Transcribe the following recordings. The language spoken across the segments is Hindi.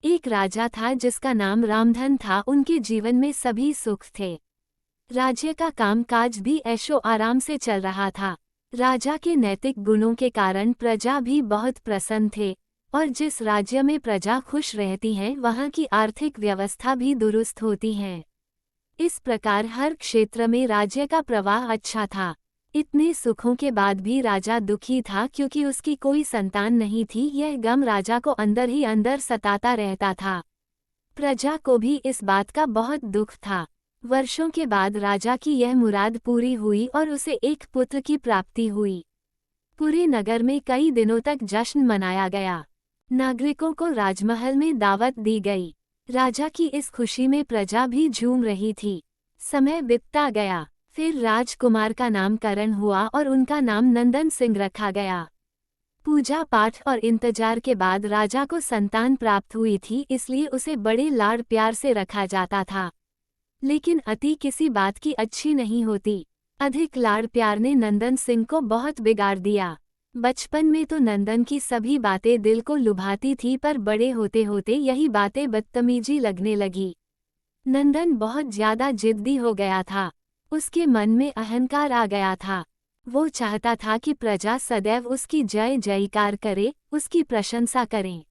एक राजा था जिसका नाम रामधन था। उनके जीवन में सभी सुख थे। राज्य का कामकाज भी ऐशो आराम से चल रहा था। राजा के नैतिक गुणों के कारण प्रजा भी बहुत प्रसन्न थे, और जिस राज्य में प्रजा खुश रहती है वहाँ की आर्थिक व्यवस्था भी दुरुस्त होती है। इस प्रकार हर क्षेत्र में राज्य का प्रवाह अच्छा था। इतने सुखों के बाद भी राजा दुखी था क्योंकि उसकी कोई संतान नहीं थी। यह गम राजा को अंदर ही अंदर सताता रहता था। प्रजा को भी इस बात का बहुत दुख था। वर्षों के बाद राजा की यह मुराद पूरी हुई और उसे एक पुत्र की प्राप्ति हुई। पूरे नगर में कई दिनों तक जश्न मनाया गया। नागरिकों को राजमहल में दावत दी गई। राजा की इस खुशी में प्रजा भी झूम रही थी। समय बीतता गया। फिर राजकुमार का नामकरण हुआ और उनका नाम नंदन सिंह रखा गया। पूजा पाठ और इंतजार के बाद राजा को संतान प्राप्त हुई थी, इसलिए उसे बड़े लाड़ प्यार से रखा जाता था। लेकिन अति किसी बात की अच्छी नहीं होती। अधिक लाड़ प्यार ने नंदन सिंह को बहुत बिगाड़ दिया। बचपन में तो नंदन की सभी बातें दिल को लुभाती थी, पर बड़े होते होते यही बातें बदतमीजी लगने लगी। नंदन बहुत ज्यादा जिद्दी हो गया था। उसके मन में अहंकार आ गया था। वो चाहता था कि प्रजा सदैव उसकी जय जयकार करे, उसकी प्रशंसा करें।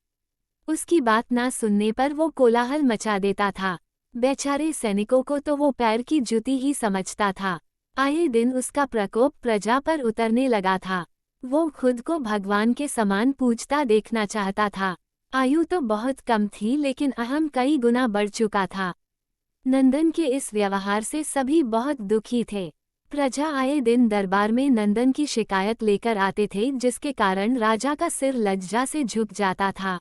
उसकी बात ना सुनने पर वो कोलाहल मचा देता था। बेचारे सैनिकों को तो वो पैर की जूती ही समझता था। आए दिन उसका प्रकोप प्रजा पर उतरने लगा था। वो खुद को भगवान के समान पूजता देखना चाहता था। आयु तो बहुत कम थी, लेकिन अहम कई गुना बढ़ चुका था। नंदन के इस व्यवहार से सभी बहुत दुखी थे। प्रजा आए दिन दरबार में नंदन की शिकायत लेकर आते थे, जिसके कारण राजा का सिर लज्जा से झुक जाता था।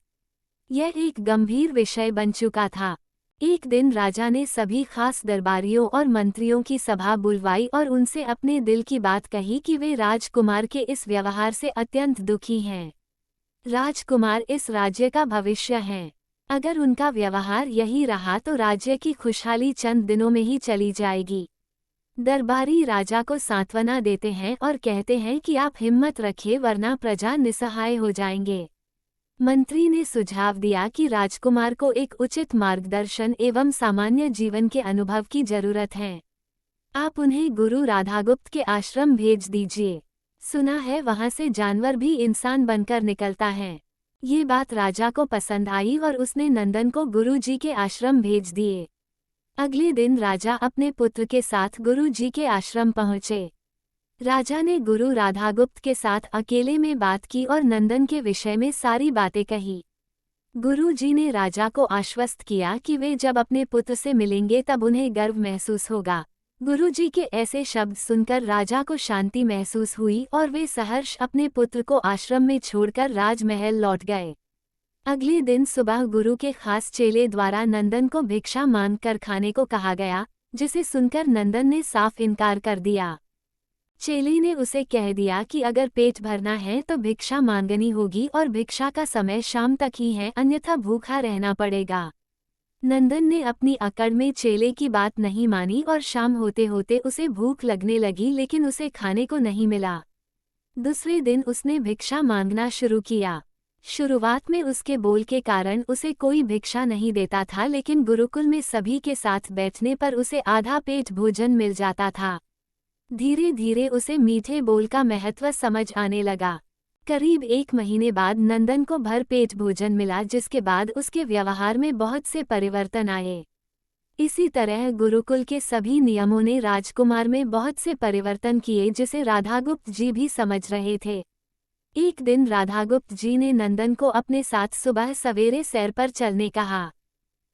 यह एक गंभीर विषय बन चुका था। एक दिन राजा ने सभी खास दरबारियों और मंत्रियों की सभा बुलवाई और उनसे अपने दिल की बात कही कि वे राजकुमार के इस व्यवहार से अत्यंत दुखी हैं। राजकुमार इस राज्य का भविष्य हैं। अगर उनका व्यवहार यही रहा तो राज्य की खुशहाली चंद दिनों में ही चली जाएगी। दरबारी राजा को सांत्वना देते हैं और कहते हैं कि आप हिम्मत रखिए, वरना प्रजा निसहाय हो जाएंगे। मंत्री ने सुझाव दिया कि राजकुमार को एक उचित मार्गदर्शन एवं सामान्य जीवन के अनुभव की जरूरत है। आप उन्हें गुरु राधागुप्त के आश्रम भेज दीजिए। सुना है वहां से जानवर भी इंसान बनकर निकलता है। ये बात राजा को पसंद आई और उसने नंदन को गुरु जी के आश्रम भेज दिए। अगले दिन राजा अपने पुत्र के साथ गुरु जी के आश्रम पहुंचे। राजा ने गुरु राधागुप्त के साथ अकेले में बात की और नंदन के विषय में सारी बातें कही। गुरु जी ने राजा को आश्वस्त किया कि वे जब अपने पुत्र से मिलेंगे तब उन्हें गर्व महसूस होगा। गुरु जी के ऐसे शब्द सुनकर राजा को शांति महसूस हुई और वे सहर्ष अपने पुत्र को आश्रम में छोड़कर राजमहल लौट गए। अगले दिन सुबह गुरु के खास चेले द्वारा नंदन को भिक्षा मांगकर खाने को कहा गया, जिसे सुनकर नंदन ने साफ इनकार कर दिया। चेले ने उसे कह दिया कि अगर पेट भरना है तो भिक्षा मांगनी होगी और भिक्षा का समय शाम तक ही है, अन्यथा भूखा रहना पड़ेगा। नंदन ने अपनी अकड़ में चेले की बात नहीं मानी और शाम होते होते उसे भूख लगने लगी, लेकिन उसे खाने को नहीं मिला। दूसरे दिन उसने भिक्षा मांगना शुरू किया। शुरुआत में उसके बोल के कारण उसे कोई भिक्षा नहीं देता था, लेकिन गुरुकुल में सभी के साथ बैठने पर उसे आधा पेट भोजन मिल जाता था। धीरे धीरे उसे मीठे बोल का महत्व समझ आने लगा। करीब 1 महीने बाद नंदन को भर पेट भोजन मिला, जिसके बाद उसके व्यवहार में बहुत से परिवर्तन आए। इसी तरह गुरुकुल के सभी नियमों ने राजकुमार में बहुत से परिवर्तन किए, जिसे राधागुप्त जी भी समझ रहे थे। एक दिन राधागुप्त जी ने नंदन को अपने साथ सुबह सवेरे सैर पर चलने कहा।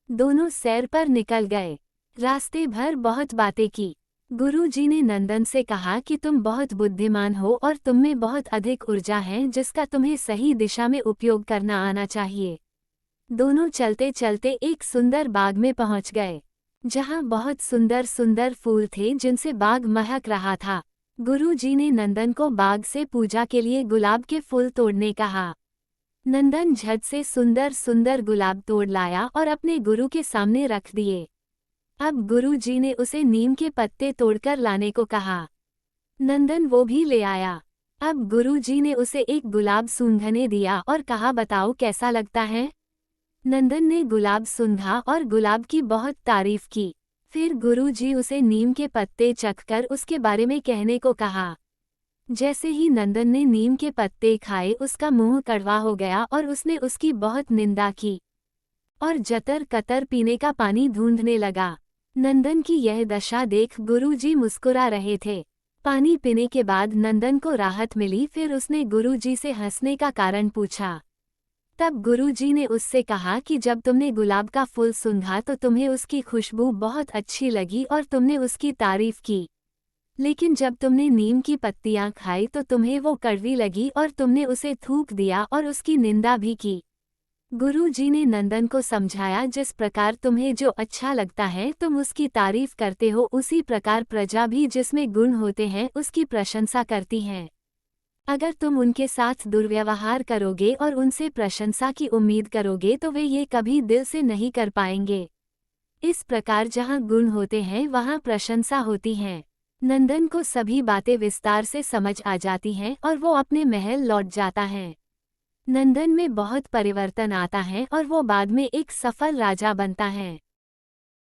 दोनों सैर पर निकल गए। रास्ते भर बहुत बातें की। गुरु जी ने नंदन से कहा कि तुम बहुत बुद्धिमान हो और तुममें बहुत अधिक ऊर्जा है, जिसका तुम्हें सही दिशा में उपयोग करना आना चाहिए। दोनों चलते चलते एक सुंदर बाग में पहुंच गए, जहां बहुत सुंदर सुंदर फूल थे, जिनसे बाग महक रहा था। गुरु जी ने नंदन को बाग से पूजा के लिए गुलाब के फूल तोड़ने कहा। नंदन झट से सुंदर सुंदर गुलाब तोड़ लाया और अपने गुरु के सामने रख दिए। अब गुरु जी ने उसे नीम के पत्ते तोड़कर लाने को कहा। नंदन वो भी ले आया। अब गुरु जी ने उसे एक गुलाब सूंघने दिया और कहा, बताओ कैसा लगता है। नंदन ने गुलाब सूंघा और गुलाब की बहुत तारीफ की। फिर गुरुजी उसे नीम के पत्ते चखकर उसके बारे में कहने को कहा। जैसे ही नंदन ने नीम के पत्ते खाए उसका मुंह कड़वा हो गया और उसने उसकी बहुत निंदा की और जतर कतर पीने का पानी ढूंढने लगा। नंदन की यह दशा देख गुरुजी मुस्कुरा रहे थे। पानी पीने के बाद नंदन को राहत मिली। फिर उसने गुरुजी से हंसने का कारण पूछा। तब गुरुजी ने उससे कहा कि जब तुमने गुलाब का फूल सूंघा तो तुम्हें उसकी खुशबू बहुत अच्छी लगी और तुमने उसकी तारीफ की, लेकिन जब तुमने नीम की पत्तियां खाई तो तुम्हें वो कड़वी लगी और तुमने उसे थूक दिया और उसकी निंदा भी की। गुरुजी ने नंदन को समझाया, जिस प्रकार तुम्हें जो अच्छा लगता है तुम उसकी तारीफ करते हो, उसी प्रकार प्रजा भी जिसमें गुण होते हैं उसकी प्रशंसा करती है। अगर तुम उनके साथ दुर्व्यवहार करोगे और उनसे प्रशंसा की उम्मीद करोगे तो वे ये कभी दिल से नहीं कर पाएंगे। इस प्रकार जहाँ गुण होते हैं वहाँ प्रशंसा होती है। नंदन को सभी बातें विस्तार से समझ आ जाती हैं और वो अपने महल लौट जाता है। नंदन में बहुत परिवर्तन आता है और वो बाद में एक सफल राजा बनता है।